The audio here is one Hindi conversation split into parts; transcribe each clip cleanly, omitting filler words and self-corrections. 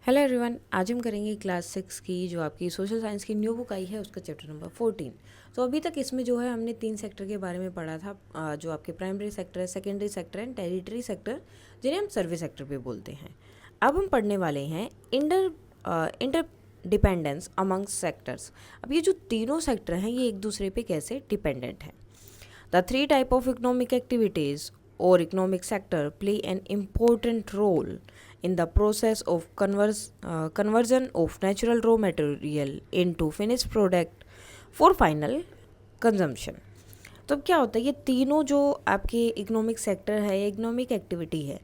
हेलो एवरीवन, आज हम करेंगे क्लास 6 की जो आपकी सोशल साइंस की न्यू बुक आई है उसका चैप्टर नंबर 14। तो अभी तक इसमें जो है हमने 3 सेक्टर के बारे में पढ़ा था, जो आपके प्राइमरी सेक्टर है, secondary sector and territory sector, जिन्हें हम सर्विस सेक्टर भी बोलते हैं। अब हम पढ़ने वाले हैं इंटर डिपेंडेंस अमंग सेक्टर्स। अब ये जो तीनों सेक्टर हैं ये एक दूसरे पे कैसे डिपेंडेंट हैं। The three type of economic activities or economic sector play an important role in the process of conversion of natural raw material into finished product for final consumption। तो अब क्या होता है, ये तीनों जो आपके इकोनॉमिक सेक्टर है या इकोनॉमिक एक्टिविटी है,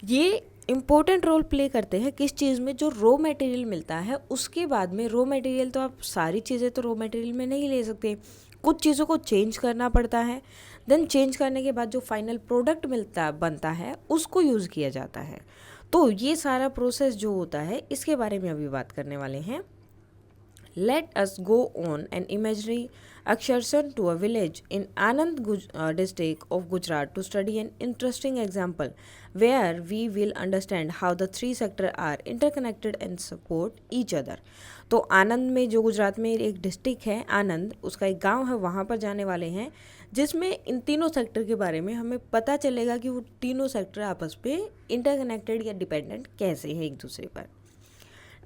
ये इम्पोर्टेंट रोल प्ले करते हैं किस चीज़ में, जो रॉ मटेरियल मिलता है उसके बाद में। रॉ मटेरियल तो आप सारी चीज़ें तो रॉ मटेरियल में नहीं ले सकते, कुछ चीज़ों को चेंज करना पड़ता है। देन चेंज करने के बाद जो फाइनल प्रोडक्ट बनता है उसको यूज़ किया जाता है। तो ये सारा प्रोसेस जो होता है इसके बारे में अभी बात करने वाले हैं। Let us go on an imaginary excursion to a village in Anand district of Gujarat to study an interesting example where we will understand how the three sectors are interconnected and support each other। तो आनंद में, जो गुजरात में एक डिस्ट्रिक्ट है आनंद, उसका एक गांव है, वहाँ पर जाने वाले हैं जिसमें इन तीनों सेक्टर के बारे में हमें पता चलेगा कि वो तीनों सेक्टर आपस में इंटरकनेक्टेड या डिपेंडेंट कैसे हैं एक दूसरे पर।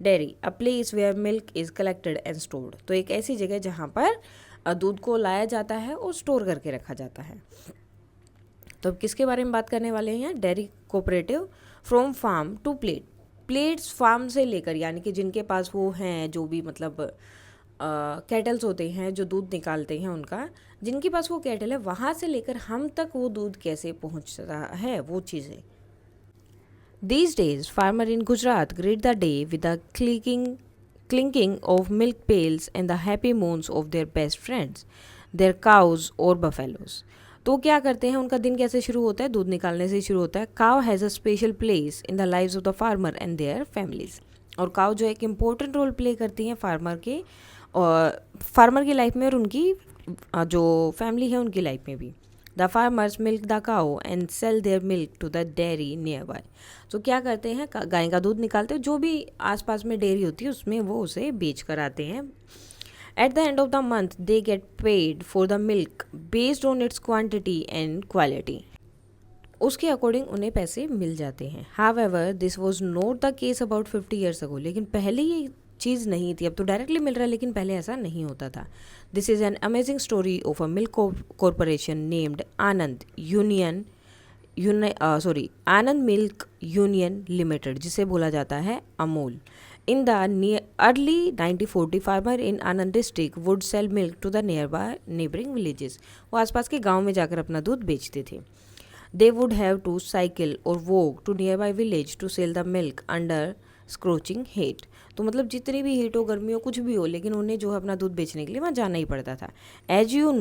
Dairy, a place where milk is collected and stored. तो एक ऐसी जगह जहाँ पर दूध को लाया जाता है और स्टोर करके रखा जाता है। तो अब किसके बारे में बात करने वाले हैं? Dairy cooperative from farm to plate. Plates farm से लेकर, यानी कि जिनके पास वो हैं, जो भी मतलब कैटल्स होते हैं जो दूध निकालते हैं, उनका जिनके पास वो कैटल है, वहाँ से लेकर हम तक वो दूध कैसे पहुँच रहा है, वो चीज़ें। These days, farmers in Gujarat greet the day with the clinking of milk pails and the happy moans of their best friends, their cows or buffaloes। तो क्या करते हैं, उनका दिन कैसे शुरू होता है? दूध निकालने से शुरू होता है। काव has a special place in the lives of the farmer and their families. और काव जो एक इम्पोर्टेंट रोल प्ले करती हैं फार्मर की लाइफ में और उनकी जो फैमिली है उनकी लाइफ में भी। The farmers milk the cow and sell their milk to the dairy nearby. तो क्या करते हैं, गाय का दूध निकालते हैं, जो भी आसपास में डेयरी होती है उसमें वो उसे बेच कर आते हैं। At the end of the month they get paid for the milk based on it's quantity and quality. उसके अकॉर्डिंग उन्हें पैसे मिल जाते हैं। However this was not the case about 50 years ago. लेकिन पहले ये चीज़ नहीं थी, अब तो डायरेक्टली मिल रहा है लेकिन पहले ऐसा नहीं होता था। This is an amazing story of a milk corporation named Anand Anand milk union limited, जिसे बोला जाता है Amul. In the early 1940 farmer in Anand district would sell milk to the nearby neighbouring villages. वो आसपास के गाँव में जाकर अपना दूध बेचते थे। They would have to cycle or walk to nearby village to sell the milk under scorching heat. तो मतलब जितनी भी हीट हो, गर्मी हो, कुछ भी हो, लेकिन उन्हें जो है अपना दूध बेचने के लिए वहाँ जाना ही पड़ता था। As you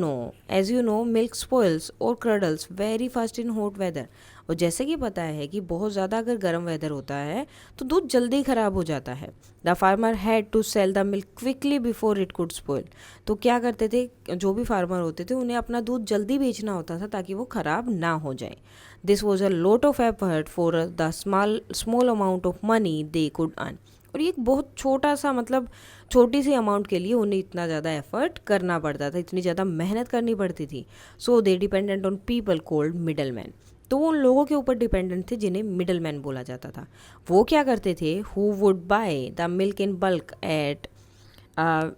know milk spoils और curdles very fast in hot weather. और जैसे कि पता है कि बहुत ज़्यादा अगर गर्म वेदर होता है तो दूध जल्दी ख़राब हो जाता है। The farmer had to sell the milk quickly before it could spoil. तो क्या करते थे, जो भी फार्मर होते थे उन्हें अपना दूध जल्दी बेचना होता था ताकि वो ख़राब ना हो जाए। This was a lot of effort for the small amount of money they could earn. और ये एक बहुत छोटा सा, मतलब छोटी सी अमाउंट के लिए उन्हें इतना ज़्यादा एफर्ट करना पड़ता था, इतनी ज़्यादा मेहनत करनी पड़ती थी। So they dependent on people called middle man. तो वो उन लोगों के ऊपर डिपेंडेंट थे जिन्हें मिडल मैन बोला जाता था। वो क्या करते थे, who would buy the milk in bulk at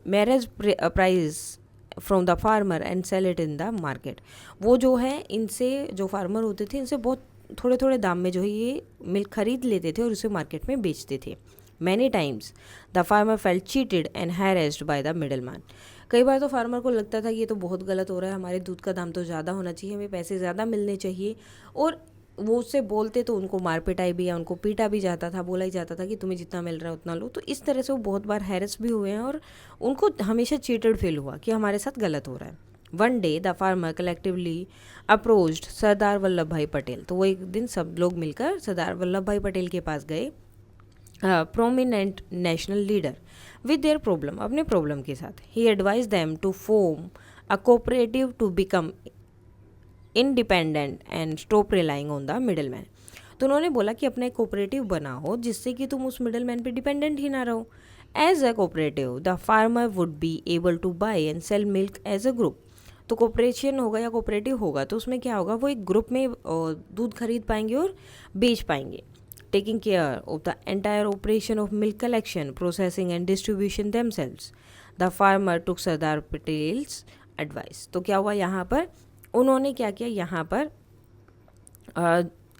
marriage price from the farmer and sell it in the market. वो जो है, इनसे जो फार्मर होते थे इनसे बहुत थोड़े थोड़े दाम में जो है ये मिल्क खरीद लेते थे और उसे मार्केट में बेचते थे। Many times the farmer felt cheated and harassed by the middle man. कई बार तो फार्मर को लगता था कि ये तो बहुत गलत हो रहा है, हमारे दूध का दाम तो ज़्यादा होना चाहिए, हमें पैसे ज़्यादा मिलने चाहिए। और वो उससे बोलते तो उनको मार पिटाई भी या उनको पीटा भी जाता था, बोला ही जाता था कि तुम्हें जितना मिल रहा है उतना लो। तो इस तरह से वो बहुत बार हैरेस भी हुए हैं और उनको हमेशा चीटेड फील हुआ कि हमारे साथ गलत हो रहा है। One day the farmer collectively approached Sardar Vallabh Bhai Patel. तो वो एक दिन सब लोग मिलकर सरदार वल्लभ भाई पटेल के पास गए, prominent national leader, with their problem, अपने प्रॉब्लम के साथ। ही advise them to form a cooperative to become independent and stop relying on the middle man. तो उन्होंने बोला कि अपना एक कोऑपरेटिव बनाओ जिससे कि तुम उस मिडल मैन पे डिपेंडेंट ही ना रहो। As a cooperative the farmer would be able to buy and sell milk as a group. तो कोऑपरेशन होगा या कोऑपरेटिव होगा तो उसमें क्या होगा, वो एक ग्रुप में दूध खरीद पाएंगे और बेच पाएंगे। Taking care of the entire operation of milk collection, processing and distribution themselves, the farmer took Sardar Patels advice. तो क्या हुआ यहाँ पर, उन्होंने क्या किया यहाँ पर,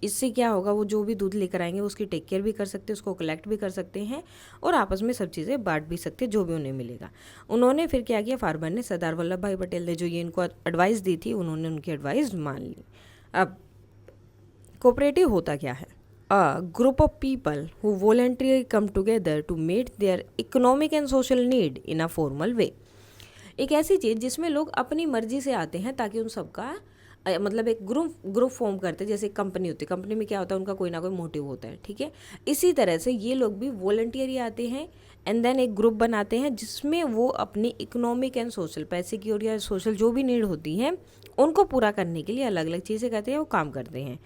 इससे क्या होगा, वो जो भी दूध लेकर आएंगे उसकी टेक केयर भी कर सकते हैं, उसको कलेक्ट भी कर सकते हैं और आपस में सब चीज़ें बांट भी सकते हैं जो भी उन्हें मिलेगा। उन्होंने फिर क्या किया, फार्मर ने, सरदार वल्लभ भाई पटेल ने जो ये इनको एडवाइस दी थी, उन्होंने उनकी एडवाइस मान ली। अब कोऑपरेटिव होता क्या है, a group of people who voluntarily come together to meet their economic and social need in a formal way. एक ऐसी चीज़ जिसमें लोग अपनी मर्जी से आते हैं ताकि उन सबका मतलब एक ग्रुप फॉर्म करते हैं। जैसे कंपनी होती है, कंपनी में क्या होता है, उनका कोई ना कोई मोटिव होता है, ठीक है। इसी तरह से ये लोग भी वॉलंटियरली आते हैं एंड देन एक ग्रुप बनाते हैं जिसमें वो अपनी इकोनॉमिक एंड सोशल, पैसे की और या सोशल जो भी नीड होती है उनको पूरा करने के लिए अलग अलग चीज़ें करते हैं, वो काम करते हैं।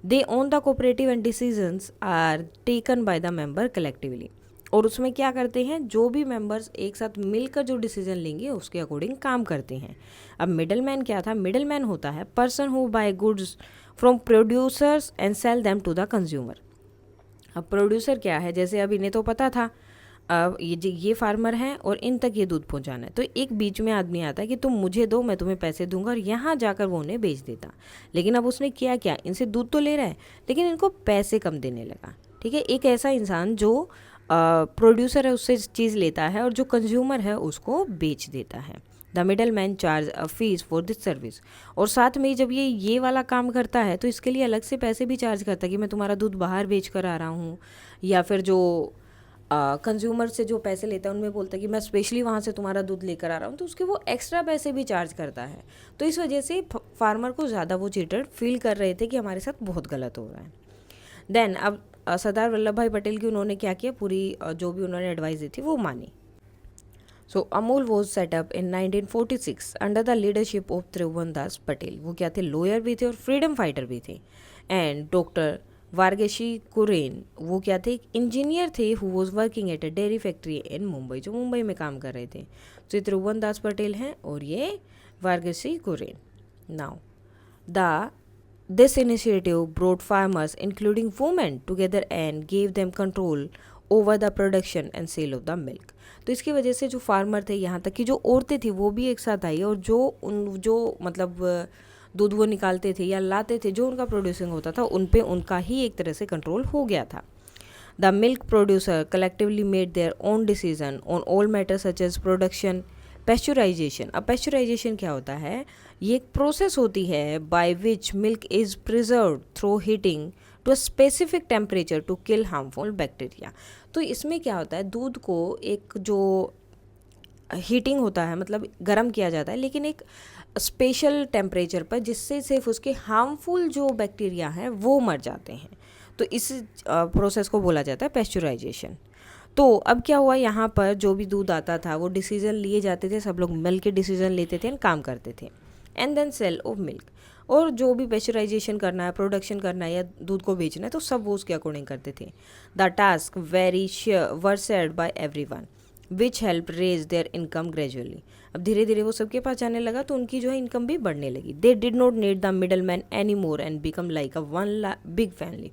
They own the cooperative and decisions are taken by the member collectively. और उसमें क्या करते हैं, जो भी मेंबर्स एक साथ मिलकर जो डिसीजन लेंगे उसके अकॉर्डिंग काम करते हैं। अब मिडल मैन क्या था, मिडल मैन होता है person who buy goods from producers and sell them to the consumer. अब प्रोड्यूसर क्या है, जैसे अब इन्हें तो पता था अब ये फार्मर हैं और इन तक ये दूध पहुंचाना है, तो एक बीच में आदमी आता है कि तुम मुझे दो, मैं तुम्हें पैसे दूंगा, और यहाँ जाकर वो उन्हें बेच देता। लेकिन अब उसने किया क्या, इनसे दूध तो ले रहा है लेकिन इनको पैसे कम देने लगा, ठीक है। एक ऐसा इंसान जो प्रोड्यूसर है उससे चीज़ लेता है और जो कंज्यूमर है उसको बेच देता है। The middle man charge a fees for this service. और साथ में जब ये वाला काम करता है तो इसके लिए अलग से पैसे भी चार्ज करता है कि मैं तुम्हारा दूध बाहर बेच कर आ रहा हूँ, या फिर जो कंज्यूमर से जो पैसे लेता है उनमें बोलता है कि मैं स्पेशली वहाँ से तुम्हारा दूध लेकर आ रहा हूँ, तो उसके वो एक्स्ट्रा पैसे भी चार्ज करता है। तो इस वजह से फार्मर को ज़्यादा वो चीटेड फील कर रहे थे कि हमारे साथ बहुत गलत हो रहा है। देन अब सरदार वल्लभ भाई पटेल की उन्होंने क्या किया, पूरी जो भी उन्होंने एडवाइस दी थी वो मानी। So Amul was set up in 1946 under the leadership of Tribhuvandas Patel. वो क्या थे, लॉयर भी थे और फ्रीडम फाइटर भी थे। एंड डॉक्टर वारगेशी कुरेन, वो क्या थे, इंजीनियर थे who was working at a dairy factory in Mumbai, जो मुंबई में काम कर रहे थे। तो ये त्रिभुवनदास पटेल हैं और ये Verghese Kurien. Now the This initiative brought farmers, including women, together and gave them control over the production and sale of the milk. तो इसकी वजह से जो फार्मर थे, यहाँ तक कि जो औरतें थी वो भी एक साथ आई और जो मतलब दूध वो निकालते थे या लाते थे, जो उनका प्रोड्यूसिंग होता था उन पे उनका ही एक तरह से कंट्रोल हो गया था। The milk producer collectively made their own decision on all matter such as production, pasteurisation. अब पेस्चराइजेशन क्या होता है, ये एक प्रोसेस होती है by which milk is preserve through heating to a specific temperature to kill harmful bacteria. तो इसमें क्या होता है, दूध को एक जो हीटिंग होता है मतलब गर्म किया जाता है, लेकिन एक स्पेशल टेम्परेचर पर जिससे सिर्फ उसके हार्मफुल जो बैक्टीरिया हैं वो मर जाते हैं। तो इस प्रोसेस को बोला जाता है पेस्चराइजेशन। तो अब क्या हुआ, यहाँ पर जो भी दूध आता था वो डिसीजन लिए जाते थे, सब लोग मिल के डिसीजन लेते थे, काम करते थे। And then sell of milk, और जो भी पेस्चराइजेशन करना है, प्रोडक्शन करना है या दूध को बेचना है तो सब वो उसके अकॉर्डिंग करते थे। The task very were shared by everyone which help raise their income gradually. अब धीरे धीरे वो सबके पास जाने लगा तो उनकी जो है इनकम भी बढ़ने लगी। They did not need the middle man any more and become like a one big family.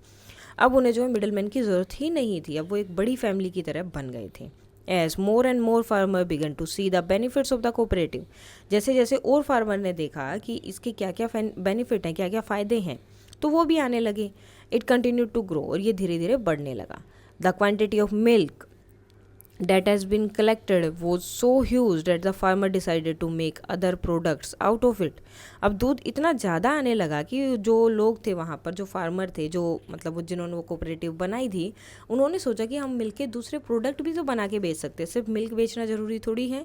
अब उन्हें जो है मिडल मैन की ज़रूरत ही नहीं थी, अब वो एक बड़ी फैमिली की तरह बन गए थे। As more and more farmer began to see the benefits of the cooperative, जैसे जैसे और फार्मर ने देखा कि इसके क्या क्या बेनिफिट हैं, क्या क्या फ़ायदे हैं, तो वो भी आने लगे। इट कंटिन्यू टू ग्रो, और ये धीरे धीरे बढ़ने लगा। The quantity of milk that has been collected was so huge that the farmer decided to make other products out of it. अब दूध इतना ज़्यादा आने लगा कि जो लोग थे वहाँ पर, जो फार्मर थे, जो मतलब वो जिन्होंने वो कोऑपरेटिव बनाई थी, उन्होंने सोचा कि हम मिल्क के दूसरे प्रोडक्ट भी तो बना के बेच सकते हैं, सिर्फ मिल्क बेचना ज़रूरी थोड़ी है।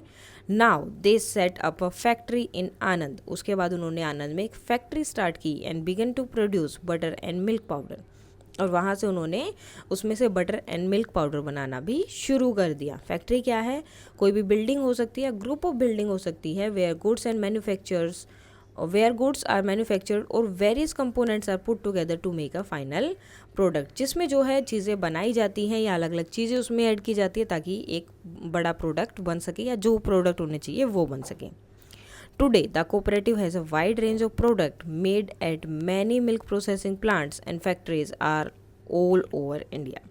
Now they set up a factory in Anand. उसके बाद उन्होंने आनंद में एक फैक्ट्री स्टार्ट की and began to produce butter and milk powder, और वहाँ से उन्होंने उसमें से बटर एंड मिल्क पाउडर बनाना भी शुरू कर दिया। फैक्ट्री क्या है, कोई भी बिल्डिंग हो सकती है, ग्रुप ऑफ बिल्डिंग हो सकती है, where goods and manufactures where goods are manufactured और various components are put together to make a final product, जिसमें जो है चीज़ें बनाई जाती हैं या अलग अलग चीज़ें उसमें ऐड की जाती है ताकि एक बड़ा प्रोडक्ट बन सके या जो प्रोडक्ट होने चाहिए वो बन सके। Today, the cooperative has a wide range of product made at many milk processing plants and factories are all over India.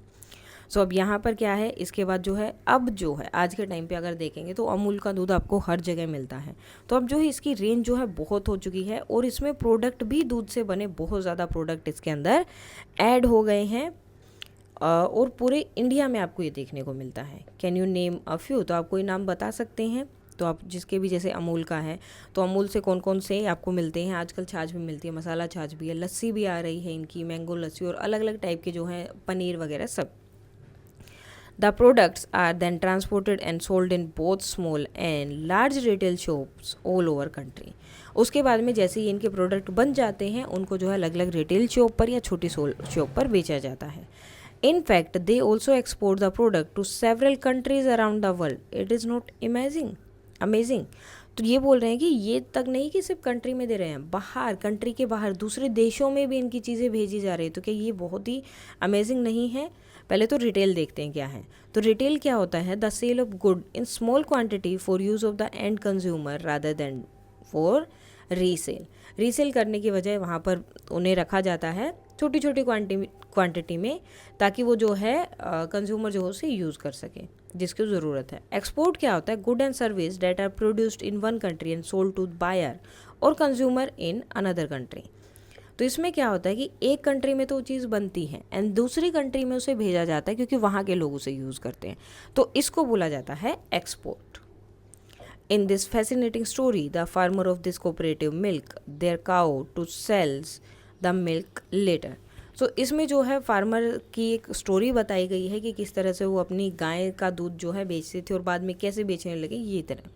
सो अब यहाँ पर क्या है, इसके बाद जो है अब जो है आज के टाइम पे अगर देखेंगे तो अमूल का दूध आपको हर जगह मिलता है। तो अब जो है इसकी रेंज जो है बहुत हो चुकी है और इसमें प्रोडक्ट भी दूध से बने बहुत ज़्यादा प्रोडक्ट इसके अंदर ऐड हो गए हैं और पूरे इंडिया में आपको ये देखने को मिलता है। Can you name a few, तो आप कोई नाम बता सकते हैं? तो आप जिसके भी, जैसे अमूल का है तो अमूल से कौन कौन से आपको मिलते हैं? आजकल छाछ भी मिलती है, मसाला छाछ भी है, लस्सी भी आ रही है इनकी, मैंगो लस्सी और अलग अलग टाइप के जो हैं पनीर वगैरह सब। The products are then transported and sold in both small and large retail shops all over country. उसके बाद में जैसे ही इनके प्रोडक्ट बन जाते हैं उनको जो है अलग अलग रिटेल शॉप पर या छोटी शॉप पर बेचा जाता है। In fact, they also export the product to several countries around the world. It is not amazing. तो ये बोल रहे हैं कि ये तक नहीं कि सिर्फ कंट्री में दे रहे हैं, बाहर, कंट्री के बाहर दूसरे देशों में भी इनकी चीज़ें भेजी जा रही है। तो क्या ये बहुत ही अमेजिंग नहीं है? पहले तो रिटेल देखते हैं क्या है। तो रिटेल क्या होता है? The sale of good in small quantity for use of the end consumer rather than for resale. Resale करने की वजह वहाँ पर उन्हें रखा जाता है छोटी छोटी क्वांटिटी में ताकि वो जो है कंज्यूमर जो है उसे यूज़ कर सके जिसकी ज़रूरत है। एक्सपोर्ट क्या होता है? Good and service that are produced in one country and sold to buyer or consumer in another country. तो इसमें क्या होता है कि एक कंट्री में तो वो चीज़ बनती है एंड दूसरी कंट्री में उसे भेजा जाता है क्योंकि वहाँ के लोग उसे यूज़ करते हैं, तो इसको बोला जाता है export. In this fascinating story, the farmer of this cooperative milk their cow to sells the milk later. So इसमें जो है फार्मर की एक स्टोरी बताई गई है कि किस तरह से वो अपनी गाय का दूध जो है बेचते थे और बाद में कैसे बेचने लगे ये तरह।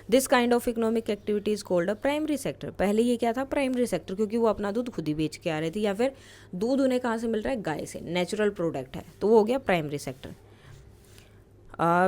This kind of economic activity is called a primary sector. पहले ये क्या था? प्राइमरी सेक्टर, क्योंकि वो अपना दूध खुद ही बेच के आ रहे थे या फिर दूध उन्हें कहाँ से मिल रहा है? गाय से, नेचुरल प्रोडक्ट है, तो वो हो गया primary sector.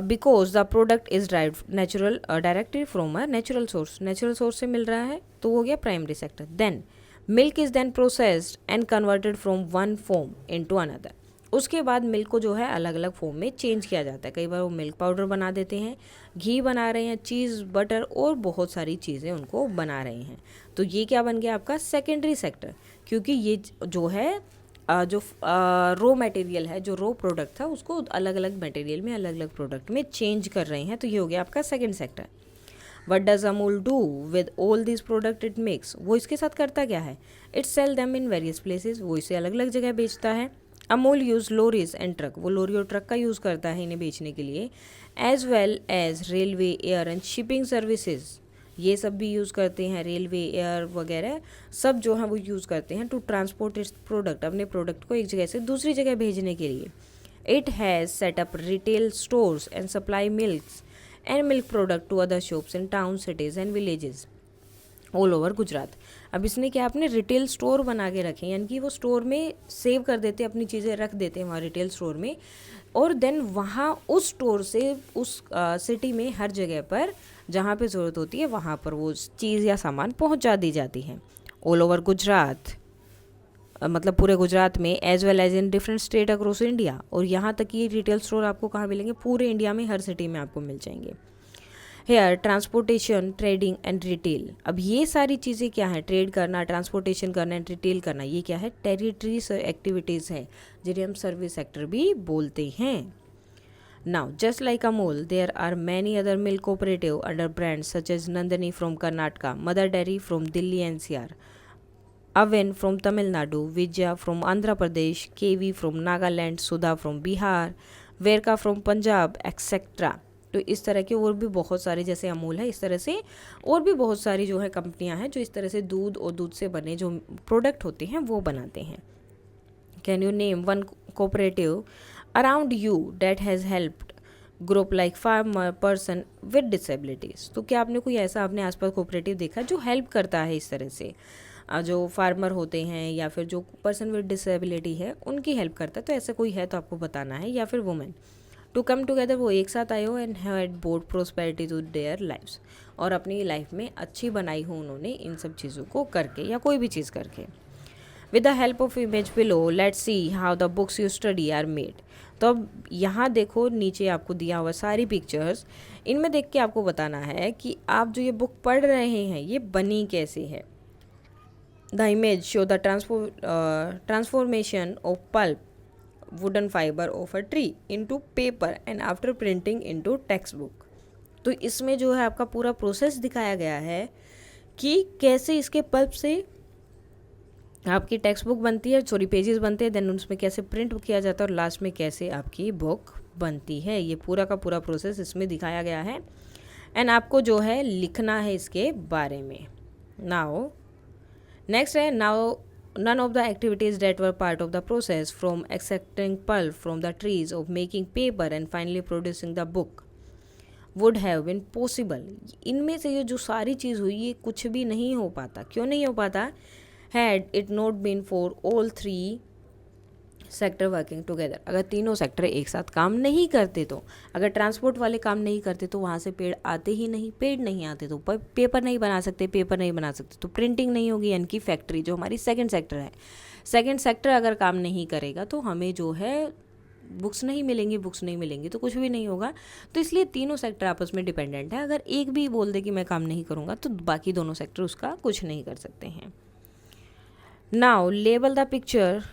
Because the product is derived natural directly from a natural source से मिल रहा है, तो हो गया primary sector. Then milk is then processed and converted from one form into another. उसके बाद मिल्क को जो है अलग अलग फॉर्म में चेंज किया जाता है। कई बार वो मिल्क पाउडर बना देते हैं, घी बना रहे हैं, चीज़, बटर और बहुत सारी चीज़ें उनको बना रहे हैं। तो ये क्या बन गया आपका? सेकेंडरी सेक्टर, क्योंकि ये जो है जो रॉ मटेरियल है, जो रॉ प्रोडक्ट था उसको अलग अलग मटेरियल में अलग अलग प्रोडक्ट में चेंज कर रहे हैं, तो ये हो गया आपका second sector. What does Amul do with all this product it makes? वो इसके साथ करता क्या है? It sell them in various places, वो इसे अलग अलग जगह बेचता है। Amul use lorries and truck, वो लॉरी और ट्रक का यूज़ करता है इन्हें बेचने के लिए, as well as railway, air and shipping services, ये सब भी यूज़ करते हैं, रेलवे, एयर वगैरह सब जो है वो यूज़ करते हैं टू ट्रांसपोर्ट इट्स प्रोडक्ट, अपने प्रोडक्ट को एक जगह से दूसरी जगह भेजने के लिए। It has set up retail stores and supply milks and milk product to other shops in town, cities and villages all over Gujarat. अब इसने क्या, अपने रिटेल स्टोर बना के रखे हैं, यानी कि वो स्टोर में सेव कर देते हैं, अपनी चीज़ें रख देते हैं वहाँ रिटेल स्टोर में, और देन वहाँ उस स्टोर से उस सिटी में हर जगह पर जहाँ पे ज़रूरत होती है वहाँ पर वो चीज़ या सामान पहुँचा दी जाती है ऑल ओवर गुजरात, मतलब पूरे गुजरात में, as well as in different state across India. और यहाँ तक कि रिटेल स्टोर आपको कहाँ मिलेंगे? पूरे इंडिया में हर सिटी में आपको मिल जाएंगे। Air transportation, trading and retail, अब ये सारी चीज़ें क्या है? ट्रेड करना, ट्रांसपोर्टेशन करना एंड रिटेल करना, ये क्या है? टेरिटरी एक्टिविटीज़ है जिन्हें हम सर्विस सेक्टर भी बोलते हैं। Now, just like Amul, there are many other milk cooperative under brands such as Nandani from Karnataka, Mother Dairy from Delhi NCR, Aven from Tamil Nadu, Vijaya from Andhra Pradesh, KV from Nagaland, Sudha from Bihar, Verka from Punjab, etc. तो इस तरह के और भी बहुत सारे, जैसे अमूल है इस तरह से और भी बहुत सारी जो है कंपनियां हैं जो इस तरह से दूध और दूध से बने जो प्रोडक्ट होते हैं वो बनाते हैं। Can you name one cooperative around you that has helped group like farmer person with disabilities? तो क्या आपने कोई ऐसा अपने आसपास कोऑपरेटिव देखा जो हेल्प करता है इस तरह से, जो फार्मर होते हैं या फिर जो पर्सन विद डिसेबिलिटी है उनकी हेल्प करता है? तो ऐसा कोई है तो आपको बताना है, या फिर वुमेन टू कम टुगेदर, वो एक साथ आए हो and had both prosperity to their lives, और अपनी लाइफ में अच्छी बनाई हो उन्होंने इन सब चीज़ों को करके या कोई भी चीज़ करके। With the help of image below let's see how the books you study are made. तो अब यहाँ देखो नीचे आपको दिया हुआ सारी पिक्चर्स, इनमें देख के आपको बताना है कि आप जो ये बुक पढ़ रहे हैं ये बनी कैसे है। The image show the transformation of pulp wooden fibre of a tree into paper and after printing into text book. तो इसमें जो है आपका पूरा प्रोसेस दिखाया गया है कि कैसे इसके पल्प से आपकी टेक्स्ट बुक बनती है, सॉरी पेजेस बनते हैं, देन उसमें कैसे प्रिंट किया जाता है और लास्ट में कैसे आपकी बुक बनती है। ये पूरा का पूरा प्रोसेस इसमें दिखाया गया है एंड आपको जो है लिखना है इसके बारे में। नाउ नेक्स्ट है, now none of the activities that were part of the process from extracting pulp from the trees of making paper and finally producing the book would have been possible। इनमें से ये जो सारी चीज़ हुई ये कुछ भी नहीं हो पाता। क्यों नहीं हो पाता? had it not been for all three sector working together. अगर तीनों सेक्टर एक साथ काम नहीं करते तो, अगर ट्रांसपोर्ट वाले काम नहीं करते तो वहाँ से पेड़ आते ही नहीं, पेड़ नहीं आते तो पेपर नहीं बना सकते, पेपर नहीं बना सकते तो प्रिंटिंग नहीं होगी, यानी कि फैक्ट्री जो हमारी सेकंड सेक्टर है, सेकंड सेक्टर अगर काम नहीं करेगा तो हमें जो है बुक्स नहीं मिलेंगी, बुक्स नहीं मिलेंगी तो कुछ भी नहीं होगा। तो इसलिए तीनों सेक्टर आपस में डिपेंडेंट है। अगर एक भी बोल दे कि मैं काम नहीं करूँगा तो बाकी दोनों सेक्टर उसका कुछ नहीं कर सकते हैं। Now label the picture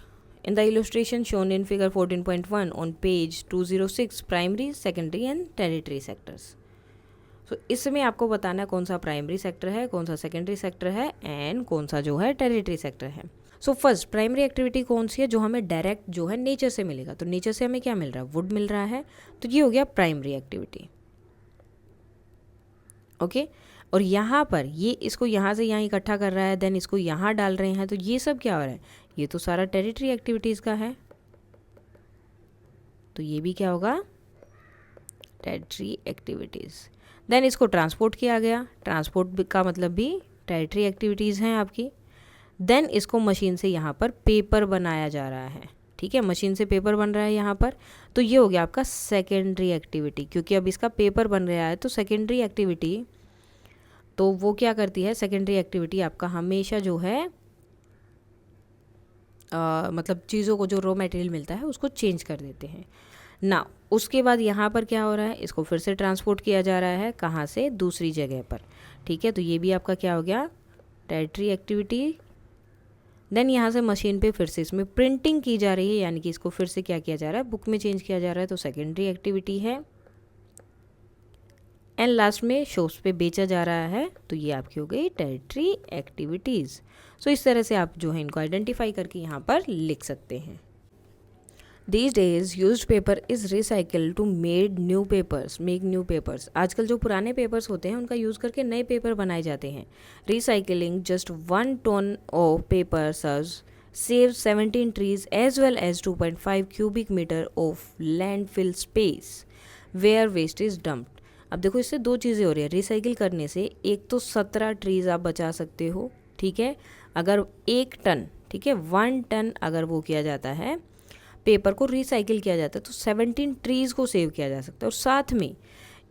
in the illustration shown in figure 14.1 on page 206 primary, secondary and tertiary sectors। so इसमें आपको बताना है कौन सा प्राइमरी सेक्टर है, कौन सा सेकेंडरी सेक्टर है एंड कौन सा जो है टेरिटरी सेक्टर है। सो फर्स्ट प्राइमरी एक्टिविटी कौन सी है जो हमें डायरेक्ट जो है नेचर से मिलेगा। तो नेचर से हमें क्या मिल रहा है? वुड मिल रहा है, तो ये हो गया प्राइमरी एक्टिविटी। ओके और यहाँ पर ये इसको यहाँ से यहाँ इकट्ठा कर रहा है, देन इसको यहाँ डाल रहे हैं, तो ये सब क्या हो रहा है? ये तो सारा टेरिटरी एक्टिविटीज़ का है, तो ये भी क्या होगा? Territory activities. देन इसको ट्रांसपोर्ट किया गया, ट्रांसपोर्ट का मतलब भी टेरिटरी एक्टिविटीज़ हैं आपकी। देन इसको मशीन से यहाँ पर पेपर बनाया जा रहा है, ठीक है, मशीन से पेपर बन रहा है यहाँ पर, तो ये हो गया आपका सेकेंडरी एक्टिविटी। क्योंकि अब इसका पेपर बन रहा है तो सेकेंडरी एक्टिविटी तो वो क्या करती है? सेकेंडरी एक्टिविटी आपका हमेशा जो है मतलब चीज़ों को जो रॉ मटेरियल मिलता है उसको चेंज कर देते हैं ना। उसके बाद यहाँ पर क्या हो रहा है? इसको फिर से ट्रांसपोर्ट किया जा रहा है, कहाँ से? दूसरी जगह पर, ठीक है। तो ये भी आपका क्या हो गया? Territory activity. देन यहाँ से मशीन पे फिर से इसमें प्रिंटिंग की जा रही है, यानी कि इसको फिर से क्या किया जा रहा है? बुक में चेंज किया जा रहा है, तो सेकेंडरी एक्टिविटी है। एंड लास्ट में शॉप्स पे बेचा जा रहा है, तो ये आपकी हो गई टेरिटरी एक्टिविटीज़। सो इस तरह से आप जो है इनको आइडेंटिफाई करके यहाँ पर लिख सकते हैं। These days used paper is recycled to made new papers, make new papers। आजकल जो पुराने पेपर्स होते हैं उनका यूज़ करके नए पेपर बनाए जाते हैं। Recycling just 1 ton of paper saves 17 trees as well as 2.5 cubic meter of landfill space where waste is dumped। अब देखो इससे दो चीज़ें हो रही है रिसाइकिल करने से। एक तो 17 ट्रीज़ आप बचा सकते हो, ठीक है, अगर 1 टन, ठीक है, 1 टन अगर वो किया जाता है पेपर को रिसाइकिल किया जाता है तो 17 ट्रीज़ को सेव किया जा सकता है। और साथ में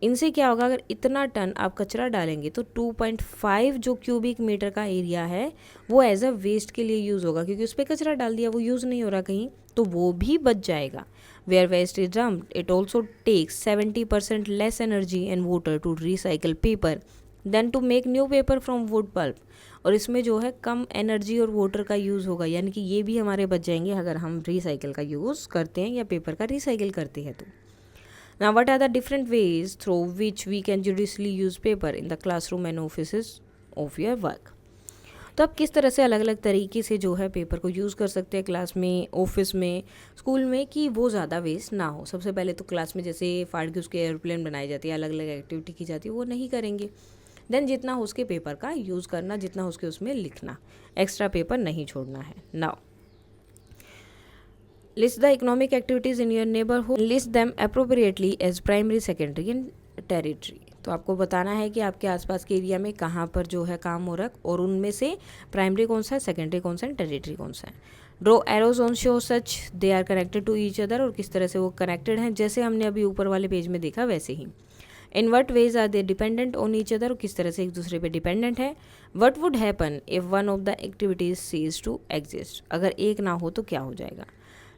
इनसे क्या होगा? अगर इतना टन आप कचरा डालेंगे तो 2.5 जो क्यूबिक मीटर का एरिया है वो एज अ वेस्ट के लिए यूज़ होगा, क्योंकि उस पर कचरा डाल दिया, वो यूज़ नहीं हो रहा कहीं, तो वो भी बच जाएगा। Where waste is dumped, it also takes 70% less energy and water to recycle paper than to make new paper from wood pulp। और इसमें जो है कम एनर्जी और वाटर का यूज़ होगा, यानी कि ये भी हमारे बच जाएंगे अगर हम रिसाइकिल का यूज़ करते हैं या पेपर का रिसाइकिल करते हैं तो। Now what are the different ways through which we can judiciously use paper in the classroom and offices of your work। तो आप किस तरह से अलग अलग तरीके से जो है पेपर को यूज़ कर सकते हैं क्लास में, ऑफिस में, स्कूल में, कि वो ज़्यादा वेस्ट ना हो। सबसे पहले तो क्लास में जैसे फाड़ के उसके एयरप्लेन बनाई जाती है, अलग अलग एक्टिविटी की जाती है, वो नहीं करेंगे। देन जितना हो उसके पेपर का यूज़ करना, जितना हो उसके उसमें लिखना, एक्स्ट्रा पेपर नहीं छोड़ना है। Now list the economic activities in your neighbourhood, list them appropriately as primary, secondary and territory. तो आपको बताना है कि आपके आसपास के एरिया में कहाँ पर जो है काम हो रहा है और उनमें से प्राइमरी कौन सा है, सेकेंडरी कौन सा है, टेरिटरी कौन सा है। Draw arrows on show such they are connected to each other, और किस तरह से वो कनेक्टेड हैं, जैसे हमने अभी ऊपर वाले पेज में देखा वैसे ही। In what ways are they dependent on each other, किस तरह से एक दूसरे पे डिपेंडेंट है. What would happen if one of the activities cease to exist, अगर एक ना हो तो क्या हो जाएगा.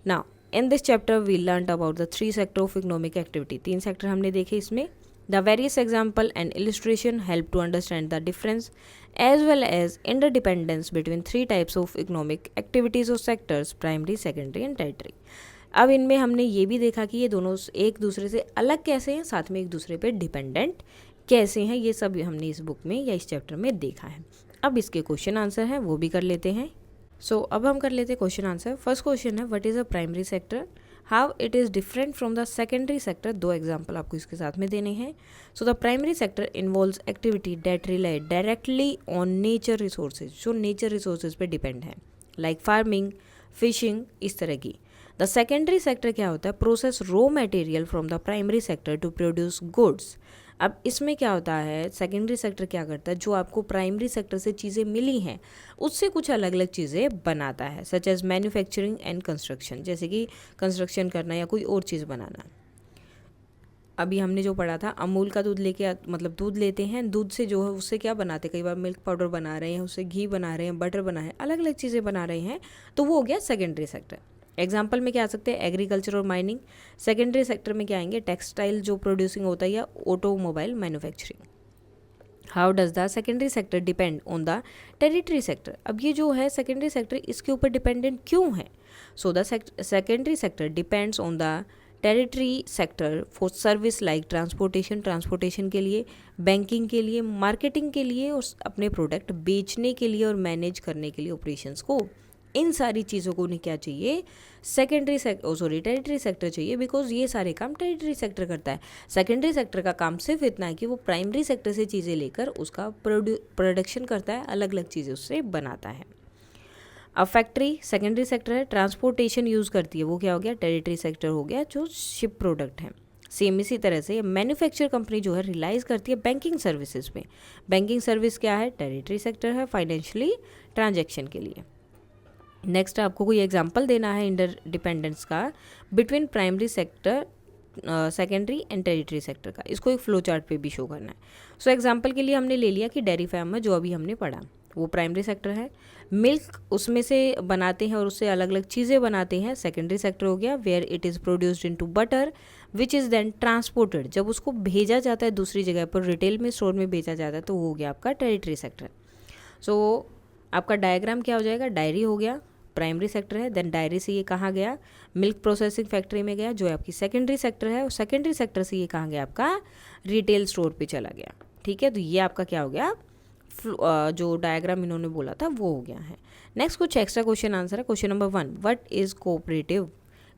Now in this chapter we learn about the 3 sector of economic activity. 3 sector हमने देखे इसमें. The various example and illustration help to understand the difference as well as interdependence between 3 types of economic activities or sectors, primary, secondary and tertiary. अब इनमें हमने ये भी देखा कि ये दोनों एक दूसरे से अलग कैसे हैं, साथ में एक दूसरे पे डिपेंडेंट कैसे हैं, ये सब हमने इस बुक में या इस चैप्टर में देखा है. अब इसके क्वेश्चन आंसर हैं वो भी कर लेते हैं. अब हम कर लेते हैं क्वेश्चन आंसर. फर्स्ट क्वेश्चन है what is a primary sector, how it is different from the secondary sector. 2 example आपको इसके साथ में देने हैं. The primary sector involves activity that rely directly on nature resources, जो नेचर रिसोर्सेज पे डिपेंड है, लाइक फार्मिंग, फिशिंग, इस तरह की. द सेकेंडरी सेक्टर क्या होता है, process raw material from the primary sector to produce goods. अब इसमें क्या होता है, सेकेंडरी सेक्टर क्या करता है, जो आपको प्राइमरी सेक्टर से चीज़ें मिली हैं उससे कुछ अलग अलग चीज़ें बनाता है, such as manufacturing and construction, जैसे कि कंस्ट्रक्शन करना या कोई और चीज़ बनाना. अभी हमने जो पढ़ा था, अमूल का दूध लेके मतलब दूध लेते हैं, दूध से जो है उससे क्या बनाते हैं, कई बार मिल्क पाउडर बना रहे हैं, उससे घी बना रहे हैं, बटर बना है, अलग अलग चीज़ें बना रहे हैं, तो वो हो गया सेकेंडरी सेक्टर. एग्जाम्पल में क्या आ सकते हैं, एग्रीकल्चर और माइनिंग. सेकेंडरी सेक्टर में क्या आएंगे, टेक्सटाइल जो प्रोड्यूसिंग होता है या automobile manufacturing. How does the secondary sector depend on the territory sector. अब ये जो है सेकेंडरी सेक्टर इसके ऊपर डिपेंडेंट क्यों है. The secondary sector depends on the territory sector for service like transportation के लिए, बैंकिंग के लिए, मार्केटिंग के लिए और अपने प्रोडक्ट बेचने के लिए और मैनेज करने के लिए ऑपरेशंस को. इन सारी चीज़ों को उन्हें क्या चाहिए, टेरिटरी सेक्टर चाहिए, बिकॉज ये सारे काम टेरिटरी सेक्टर करता है. सेकेंडरी सेक्टर का काम सिर्फ इतना है कि वो प्राइमरी सेक्टर से चीज़ें लेकर उसका प्रोडक्शन करता है, अलग अलग चीज़ें उससे बनाता है. अब फैक्ट्री सेकेंडरी सेक्टर है, ट्रांसपोर्टेशन यूज़ करती है, वो क्या हो गया, टेरिटरी सेक्टर हो गया, जो शिप प्रोडक्ट है. सेम इसी तरह से मैन्युफैक्चर कंपनी जो है रिलाइज करती है बैंकिंग सर्विसेज पे. बैंकिंग सर्विस क्या है, टेरिटरी सेक्टर है, फाइनेंशियली ट्रांजैक्शन के लिए. नेक्स्ट आपको कोई एग्जांपल देना है इंटर डिपेंडेंस का between primary sector, secondary and territory sector का. इसको एक फ्लो चार्ट पे भी शो करना है. एग्जांपल के लिए हमने ले लिया कि डेयरी फार्म में जो अभी हमने पढ़ा वो प्राइमरी सेक्टर है. मिल्क उसमें से बनाते हैं और उससे अलग अलग चीज़ें बनाते हैं, सेकेंडरी सेक्टर हो गया. Where it is produced into butter which is then transported, जब उसको भेजा जाता है दूसरी जगह पर, रिटेल में स्टोर में बेचा जाता है, तो वो हो गया आपका टेरिटरी सेक्टर. आपका डायग्राम क्या हो जाएगा, डायरी हो गया, प्राइमरी सेक्टर है. देन डायरी से ये कहाँ गया, मिल्क प्रोसेसिंग फैक्ट्री में गया, जो आपकी सेकेंडरी सेक्टर है. और सेकेंडरी सेक्टर से ये कहाँ गया, आपका रिटेल स्टोर पे चला गया. ठीक है, तो ये आपका क्या हो गया, जो डायग्राम इन्होंने बोला था वो हो गया है. नेक्स्ट कुछ एक्स्ट्रा क्वेश्चन आंसर है. Question number 1, what is cooperative.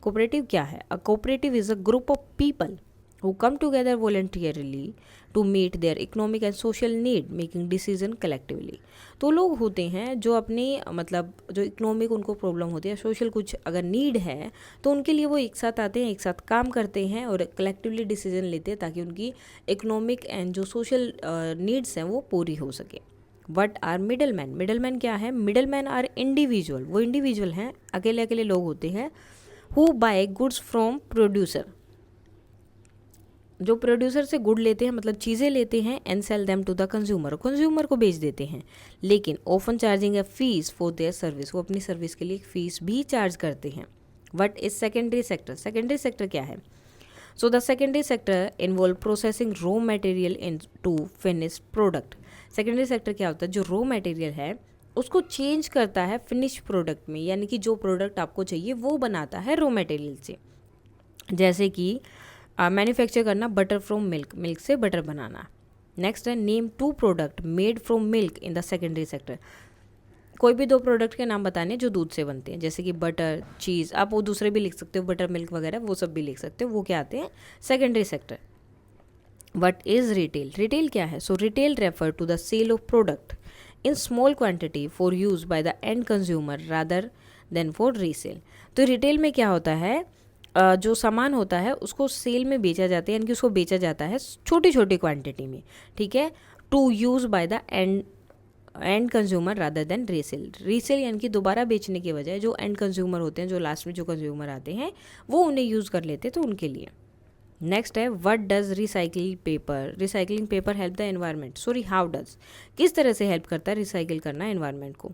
Cooperative क्या है, a cooperative is a group of people who come together voluntarily to meet their economic and social need, making decision collectively. तो लोग होते हैं जो अपनी मतलब जो इकोनॉमिक उनको प्रॉब्लम होती है, सोशल कुछ अगर नीड है तो उनके लिए वो एक साथ आते हैं, एक साथ काम करते हैं और कलेक्टिवली डिसीजन लेते हैं ताकि उनकी इकोनॉमिक एंड जो सोशल नीड्स हैं वो पूरी हो सके. What are middle man. Middle man क्या है, मिडल मैन आर इंडिविजुअल, वो इंडिविजुअल हैं, अकेले अकेले लोग होते हैं. Who buy goods from producer, जो प्रोड्यूसर से गुड लेते हैं मतलब चीज़ें लेते हैं, and sell them to the consumer, consumer को बेच देते हैं. लेकिन often charging a fees for their service, वो अपनी सर्विस के लिए फीस भी चार्ज करते हैं. What is secondary sector. Secondary sector क्या है, the secondary sector involve processing raw material into finished product. Secondary sector क्या होता है, जो रॉ मटेरियल है उसको चेंज करता है फिनिश प्रोडक्ट में, यानी कि जो प्रोडक्ट आपको चाहिए वो बनाता है रॉ मटेरियल से. जैसे कि मैन्युफैक्चर करना बटर फ्रॉम मिल्क, मिल्क से बटर बनाना. नेक्स्ट है name 2 product made from milk in the secondary sector. कोई भी 2 प्रोडक्ट के नाम बताने जो दूध से बनते हैं, जैसे कि बटर, चीज़, आप वो दूसरे भी लिख सकते हो, बटर मिल्क वगैरह वो सब भी लिख सकते हो, वो क्या आते हैं secondary sector. What is retail. Retail क्या है, retail refer to the sale of product in small quantity for use by the end consumer rather than for resale. तो रिटेल में क्या होता है, जो सामान होता है उसको सेल में बेचा जाता है, यानी कि उसको बेचा जाता है छोटी छोटी क्वांटिटी में, ठीक है, to use by the end consumer rather than resale. Resale यानी कि दोबारा बेचने के बजाय जो एंड कंज्यूमर होते हैं, जो लास्ट में जो कंज्यूमर आते हैं वो उन्हें यूज़ कर लेते हैं, तो उनके लिए. नेक्स्ट है what does recycling paper help the environment, sorry how does, किस तरह से हेल्प करता है रिसाइकिल करना एनवायरनमेंट को।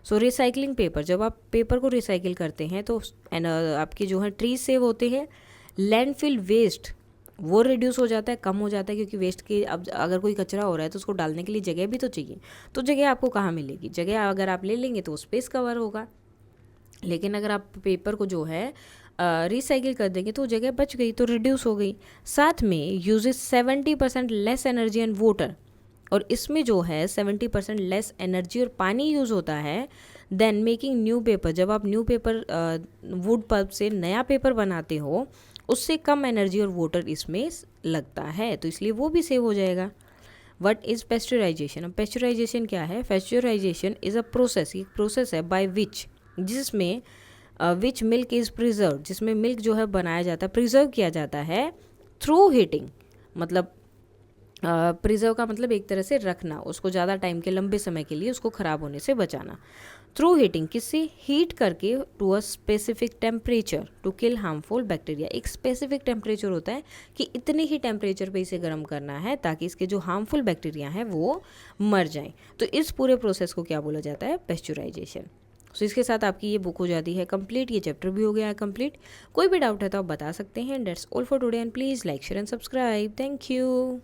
सो रिसाइकलिंग पेपर, जब आप पेपर को रिसाइकिल करते हैं तो आपकी जो है ट्रीज सेव होते हैं, लैंडफिल वेस्ट वो रिड्यूस हो जाता है, कम हो जाता है, क्योंकि वेस्ट की अब अगर कोई कचरा हो रहा है तो उसको डालने के लिए जगह भी तो चाहिए। तो जगह आपको कहाँ मिलेगी, जगह अगर आप ले लेंगे तो स्पेस कवर होगा, लेकिन अगर आप पेपर को जो है रिसाइकिल कर देंगे तो जगह बच गई, तो रिड्यूस हो गई। साथ में uses 70% less energy and water, और इसमें जो है 70% लेस एनर्जी और पानी यूज़ होता है देन मेकिंग न्यू पेपर। जब आप न्यू पेपर वुड पल्प से नया पेपर बनाते हो, उससे कम एनर्जी और वाटर इसमें लगता है, तो इसलिए वो भी सेव हो जाएगा। व्हाट इज़ पेस्चराइजेशन, अब पेस्चराइजेशन क्या है। पेस्चराइजेशन इज़ अ प्रोसेस, एक प्रोसेस है बाय विच, जिसमें विच मिल्क इज़ प्रिजर्व, जिसमें मिल्क जो है बनाया जाता है, प्रिजर्व किया जाता है थ्रू हीटिंग। मतलब प्रिजर्व का मतलब एक तरह से रखना, उसको ज़्यादा टाइम के लंबे समय के लिए उसको ख़राब होने से बचाना। थ्रू हीटिंग, किससे, हीट करके to a specific temperature to kill harmful bacteria. एक स्पेसिफिक टेम्परेचर होता है कि इतने ही टेम्परेचर पे इसे गर्म करना है ताकि इसके जो हार्मफुल बैक्टीरिया हैं वो मर जाएं। तो इस पूरे प्रोसेस को क्या बोला जाता है, पेस्चराइजेशन। सो इसके साथ आपकी ये बुक हो जाती है कंप्लीट, ये चैप्टर भी हो गया है कंप्लीट। कोई भी डाउट है तो आप बता सकते हैं। That's all for today and please like share and subscribe. Thank you.